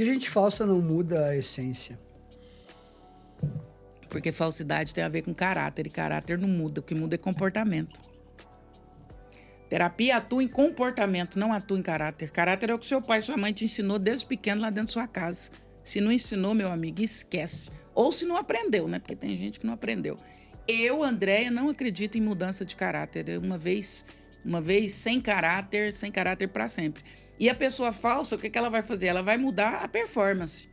E gente falsa não muda a essência. Porque falsidade tem a ver com caráter, e caráter não muda, o que muda é comportamento. Terapia atua em comportamento, não atua em caráter. Caráter é o que seu pai e sua mãe te ensinou desde pequeno lá dentro da sua casa. Se não ensinou, meu amigo, esquece. Ou se não aprendeu, né? Porque tem gente que não aprendeu. Eu, Andréia, não acredito em mudança de caráter. Uma vez sem caráter para sempre. E a pessoa falsa, o que ela vai fazer? Ela vai mudar a performance.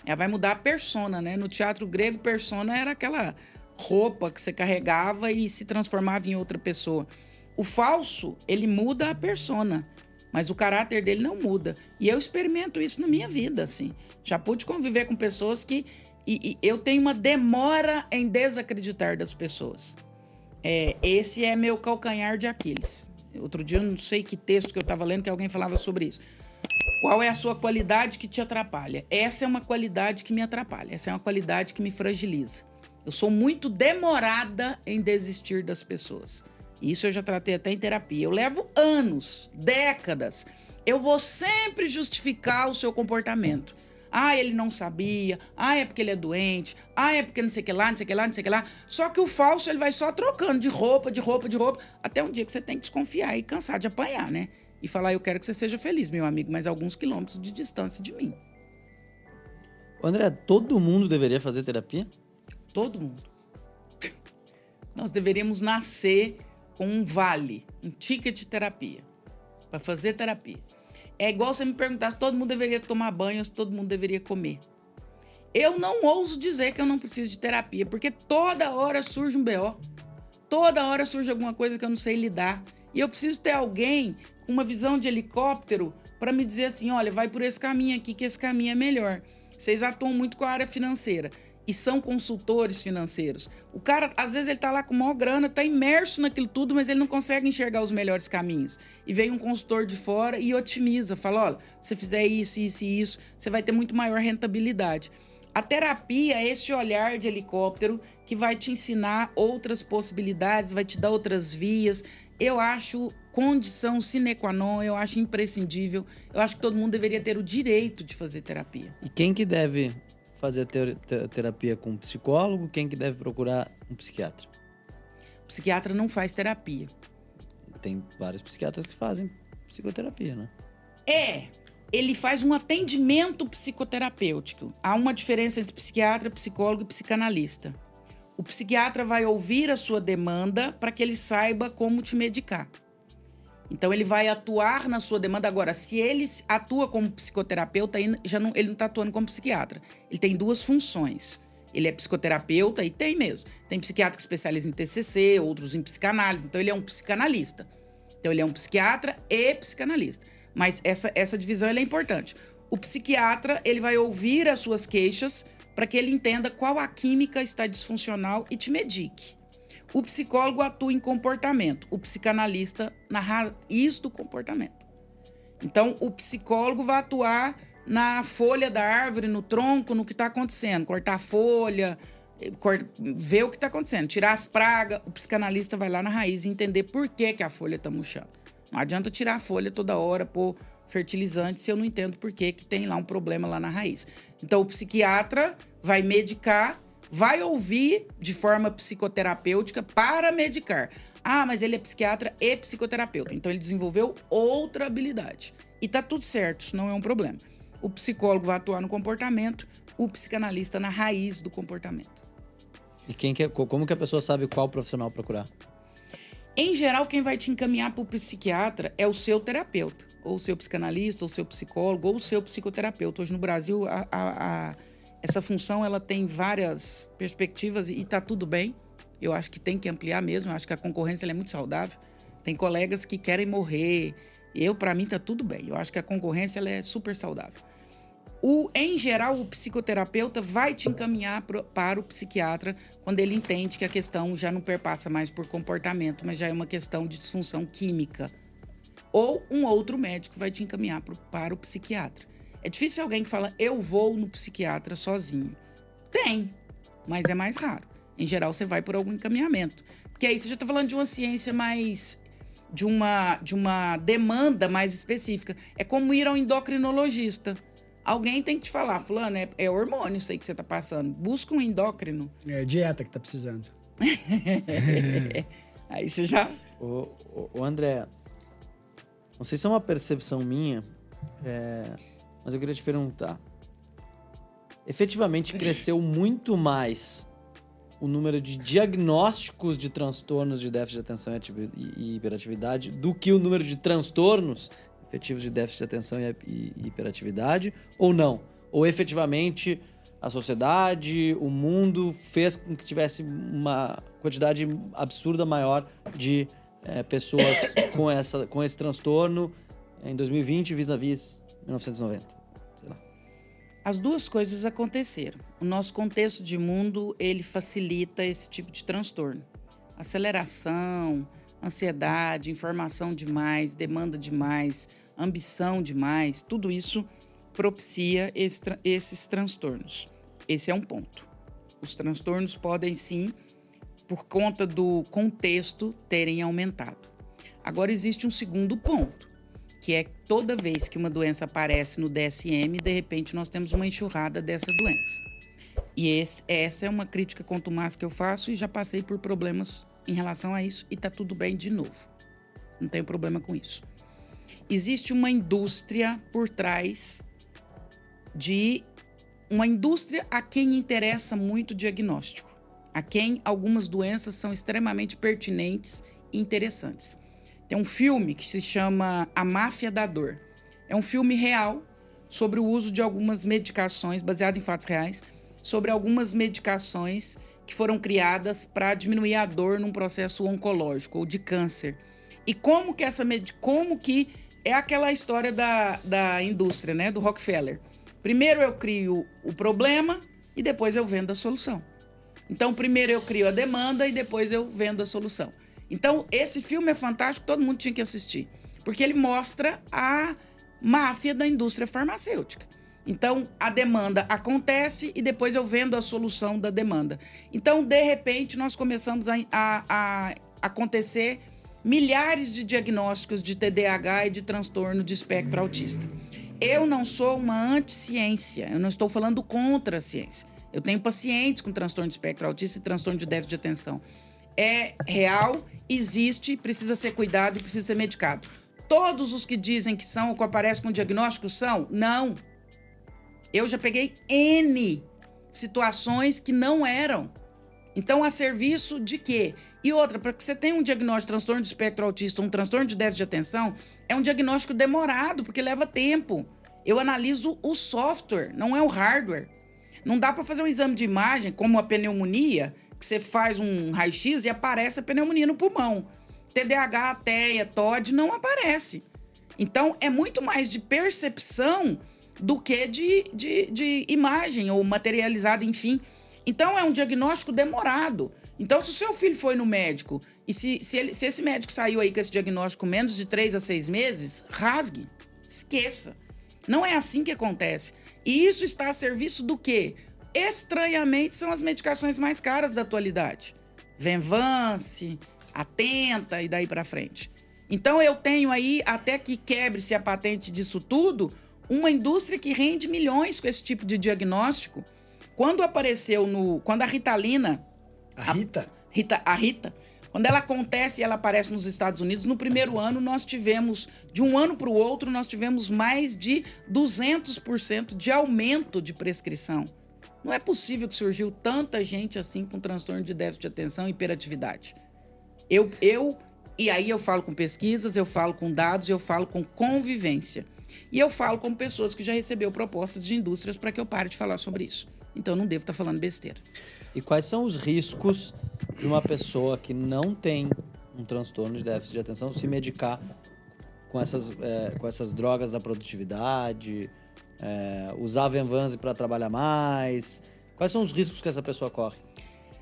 Ela vai mudar a persona, né? No teatro grego, persona era aquela roupa que você carregava e se transformava em outra pessoa. O falso, ele muda a persona, mas o caráter dele não muda. E eu experimento isso na minha vida, assim. Já pude conviver com pessoas que... E eu tenho uma demora em desacreditar das pessoas. Esse é meu calcanhar de Aquiles. Outro dia, eu não sei que texto que eu estava lendo, que alguém falava sobre isso. Qual é a sua qualidade que te atrapalha? Essa é uma qualidade que me atrapalha. Essa é uma qualidade que me fragiliza. Eu sou muito demorada em desistir das pessoas. Isso eu já tratei até em terapia. Eu levo anos, décadas. Eu vou sempre justificar o seu comportamento. Ah, ele não sabia. Ah, é porque ele é doente. Ah, é porque não sei o que lá, não sei o que lá, não sei o que lá. Só que o falso, ele vai só trocando de roupa, até um dia que você tem que desconfiar e cansar de apanhar, né? E falar, eu quero que você seja feliz, meu amigo, mas alguns quilômetros de distância de mim. André, todo mundo deveria fazer terapia? Todo mundo. Nós deveríamos nascer com um vale, um ticket de terapia, para fazer terapia. É igual você me perguntar se todo mundo deveria tomar banho ou se todo mundo deveria comer. Eu não ouso dizer que eu não preciso de terapia, porque toda hora surge um BO. Toda hora surge alguma coisa que eu não sei lidar. E eu preciso ter alguém com uma visão de helicóptero para me dizer assim, olha, vai por esse caminho aqui, que esse caminho é melhor. Vocês atuam muito com a área financeira e são consultores financeiros. O cara, às vezes, ele tá lá com maior grana, tá imerso naquilo tudo, mas ele não consegue enxergar os melhores caminhos. E vem um consultor de fora e otimiza, fala, olha, se você fizer isso, isso e isso, você vai ter muito maior rentabilidade. A terapia é esse olhar de helicóptero que vai te ensinar outras possibilidades, vai te dar outras vias. Eu acho condição sine qua non, eu acho imprescindível. Eu acho que todo mundo deveria ter o direito de fazer terapia. E quem que deve fazer terapia com um psicólogo? Quem que deve procurar um psiquiatra? O psiquiatra não faz terapia. Tem vários psiquiatras que fazem psicoterapia, né? Ele faz um atendimento psicoterapêutico. Há uma diferença entre psiquiatra, psicólogo e psicanalista. O psiquiatra vai ouvir a sua demanda para que ele saiba como te medicar. Então, ele vai atuar na sua demanda. Agora, se ele atua como psicoterapeuta, ele não está atuando como psiquiatra. Ele tem duas funções. Ele é psicoterapeuta, e tem mesmo. Tem psiquiatra que especializa em TCC, outros em psicanálise. Então, ele é um psicanalista. Então, ele é um psiquiatra e psicanalista. Mas essa divisão ela é importante. O psiquiatra, ele vai ouvir as suas queixas para que ele entenda qual a química está disfuncional e te medique. O psicólogo atua em comportamento, o psicanalista na raiz do comportamento. Então, o psicólogo vai atuar na folha da árvore, no tronco, no que está acontecendo. Cortar a folha, ver o que está acontecendo, tirar as pragas. O psicanalista vai lá na raiz e entender por que a folha está murchando. Não adianta tirar a folha toda hora, pôr fertilizante, se eu não entendo por que tem lá um problema lá na raiz. Então, o psiquiatra vai medicar, vai ouvir de forma psicoterapêutica para medicar. Ah, mas ele é psiquiatra e psicoterapeuta. Então, ele desenvolveu outra habilidade. E tá tudo certo, isso não é um problema. O psicólogo vai atuar no comportamento, o psicanalista na raiz do comportamento. E como que a pessoa sabe qual profissional procurar? Em geral, quem vai te encaminhar para o psiquiatra é o seu terapeuta, ou o seu psicanalista, ou o seu psicólogo, ou o seu psicoterapeuta. Hoje no Brasil, essa função ela tem várias perspectivas e está tudo bem. Eu acho que tem que ampliar mesmo, eu acho que a concorrência ela é muito saudável. Tem colegas que querem morrer. Para mim, está tudo bem. Eu acho que a concorrência ela é super saudável. Em geral, o psicoterapeuta vai te encaminhar para o psiquiatra quando ele entende que a questão já não perpassa mais por comportamento, mas já é uma questão de disfunção química. Ou um outro médico vai te encaminhar para o psiquiatra. É difícil alguém que fala, eu vou no psiquiatra sozinho. Tem, mas é mais raro. Em geral, você vai por algum encaminhamento. Porque aí você já está falando de uma ciência mais... de uma demanda mais específica. É como ir ao endocrinologista. Alguém tem que te falar, fulano, é hormônio isso aí que você tá passando. Busca um endócrino. É dieta que tá precisando. Aí você já... Ô André, não sei se é uma percepção minha, mas eu queria te perguntar. Efetivamente cresceu muito mais o número de diagnósticos de transtornos de déficit de atenção e hiperatividade do que o número de transtornos efetivos de déficit de atenção e hiperatividade, ou não? Ou efetivamente a sociedade, o mundo fez com que tivesse uma quantidade absurda maior de pessoas com esse transtorno em 2020 vis-à-vis 1990? As duas coisas aconteceram. O nosso contexto de mundo, ele facilita esse tipo de transtorno. Aceleração, ansiedade, informação demais, demanda demais, ambição demais, tudo isso propicia esses transtornos. Esse é um ponto. Os transtornos podem, sim, por conta do contexto, terem aumentado. Agora, existe um segundo ponto, que é toda vez que uma doença aparece no DSM, de repente nós temos uma enxurrada dessa doença. E essa é uma crítica contumaz que eu faço e já passei por problemas em relação a isso e tá tudo bem de novo. Não tenho problema com isso. Existe uma indústria por trás de... Uma indústria a quem interessa muito o diagnóstico, a quem algumas doenças são extremamente pertinentes e interessantes. Tem um filme que se chama A Máfia da Dor. É um filme real sobre o uso de algumas medicações, baseado em fatos reais, sobre algumas medicações que foram criadas para diminuir a dor num processo oncológico ou de câncer. E como que é aquela história da indústria, né, do Rockefeller. Primeiro eu crio o problema e depois eu vendo a solução. Então, primeiro eu crio a demanda e depois eu vendo a solução. Então, esse filme é fantástico, todo mundo tinha que assistir. Porque ele mostra a máfia da indústria farmacêutica. Então, a demanda acontece e depois eu vendo a solução da demanda. Então, de repente, nós começamos a acontecer milhares de diagnósticos de TDAH e de transtorno de espectro autista. Eu não sou uma anti-ciência, eu não estou falando contra a ciência. Eu tenho pacientes com transtorno de espectro autista e transtorno de déficit de atenção. É real, existe, precisa ser cuidado e precisa ser medicado. Todos os que dizem que são ou que aparecem com diagnóstico são? Não. Eu já peguei N situações que não eram. Então, a serviço de quê? E outra, para que você tenha um diagnóstico de transtorno de espectro autista, um transtorno de déficit de atenção, é um diagnóstico demorado, porque leva tempo. Eu analiso o software, não é o hardware. Não dá para fazer um exame de imagem, como a pneumonia, que você faz um raio-x e aparece a pneumonia no pulmão. TDAH, TEA, TOD não aparece. Então, é muito mais de percepção do que de imagem ou materializada, enfim. Então, é um diagnóstico demorado. Então, se o seu filho foi no médico e se esse médico saiu aí com esse diagnóstico menos de 3 a 6 meses, rasgue, esqueça. Não é assim que acontece. E isso está a serviço do quê? Estranhamente, são as medicações mais caras da atualidade. Venvance, Atenta e daí para frente. Então, eu tenho aí, até que quebre-se a patente disso tudo, uma indústria que rende milhões com esse tipo de diagnóstico. Quando apareceu quando a Ritalina... A Rita? A Rita, quando ela acontece e ela aparece nos Estados Unidos, no primeiro ano nós tivemos, de um ano para o outro, nós tivemos mais de 200% de aumento de prescrição. Não é possível que surgiu tanta gente assim com transtorno de déficit de atenção e hiperatividade. E aí eu falo com pesquisas, eu falo com dados, eu falo com convivência. E eu falo com pessoas que já recebeu propostas de indústrias para que eu pare de falar sobre isso. Então, eu não devo estar falando besteira. E quais são os riscos de uma pessoa que não tem um transtorno de déficit de atenção se medicar com essas drogas da produtividade, usar a Venvanse para trabalhar mais? Quais são os riscos que essa pessoa corre?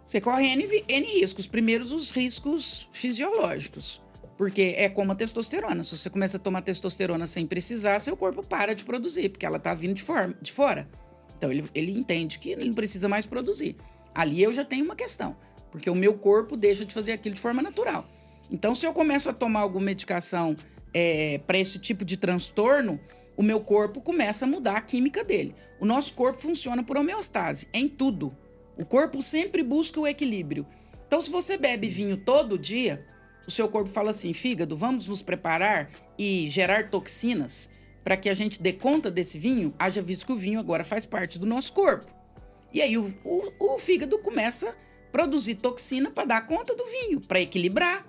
Você corre N riscos. Primeiro, os riscos fisiológicos. Porque é como a testosterona. Se você começa a tomar testosterona sem precisar, seu corpo para de produzir, porque ela está vindo de fora. Então, ele entende que ele não precisa mais produzir. Ali eu já tenho uma questão, porque o meu corpo deixa de fazer aquilo de forma natural. Então, se eu começo a tomar alguma medicação para esse tipo de transtorno, o meu corpo começa a mudar a química dele. O nosso corpo funciona por homeostase, em tudo. O corpo sempre busca o equilíbrio. Então, se você bebe vinho todo dia, o seu corpo fala assim, fígado, vamos nos preparar e gerar toxinas para que a gente dê conta desse vinho, haja visto que o vinho agora faz parte do nosso corpo. E aí o fígado começa a produzir toxina para dar conta do vinho, para equilibrar.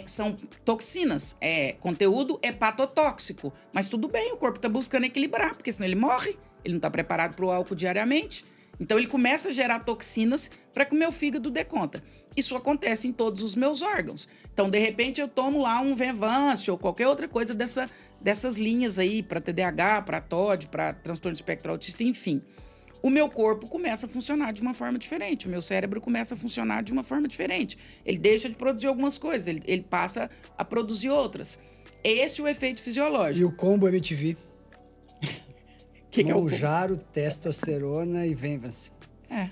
São toxinas, conteúdo hepatotóxico. Mas tudo bem, o corpo está buscando equilibrar, porque senão ele morre, ele não está preparado para o álcool diariamente. Então ele começa a gerar toxinas para que o meu fígado dê conta. Isso acontece em todos os meus órgãos. Então, de repente, eu tomo lá um Venvance ou qualquer outra coisa dessas linhas aí, para TDAH, para TOD, para transtorno de espectro autista, enfim. O meu corpo começa a funcionar de uma forma diferente, o meu cérebro começa a funcionar de uma forma diferente. Ele deixa de produzir algumas coisas, ele passa a produzir outras. Esse é o efeito fisiológico. E o combo MTV. Que é o combo? Mounjaro, testosterona e Venvance. É.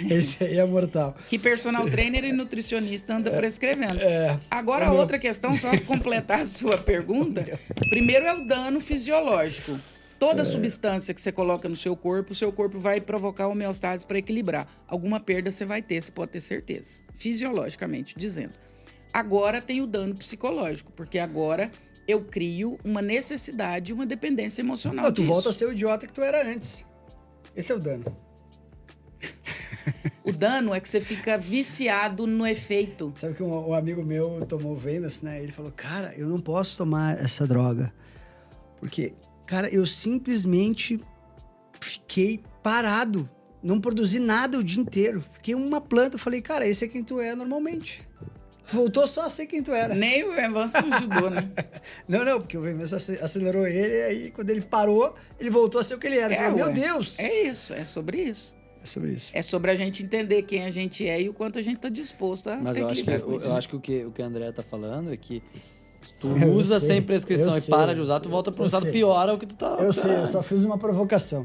Esse aí é mortal. Que personal trainer e nutricionista anda prescrevendo. Agora, É meu. outra questão, só para completar a sua pergunta. Primeiro é o dano fisiológico. Toda substância que você coloca no seu corpo vai provocar homeostase para equilibrar. Alguma perda você vai ter, você pode ter certeza. Fisiologicamente dizendo. Agora tem o dano psicológico, porque agora eu crio uma necessidade, uma dependência emocional Não, tu disso. volta a ser o idiota que tu era antes. Esse é o dano. O dano é que você fica viciado no efeito. Sabe que um amigo meu tomou Venvance, né? Ele falou, cara, eu não posso tomar essa droga. Porque, cara, eu simplesmente fiquei parado. Não produzi nada o dia inteiro. Fiquei uma planta. Eu falei, cara, esse é quem tu é normalmente. Tu voltou só a ser quem tu era. Nem o Venvance ajudou, né? Não, porque o Venvance acelerou ele. E aí, quando ele parou, ele voltou a ser o que ele era. Ele falou, meu ué. Deus! É isso, é sobre isso. É sobre isso. É sobre a gente entender quem a gente é e o quanto a gente está disposto a Mas eu acho que, equilibrar com isso. eu acho que o que a Andrea tá falando é que se tu Eu usa sei, sem prescrição eu e sei, para de usar, tu volta para um eu estado sei. pior ao que tu tá. Eu sei, eu só fiz uma provocação.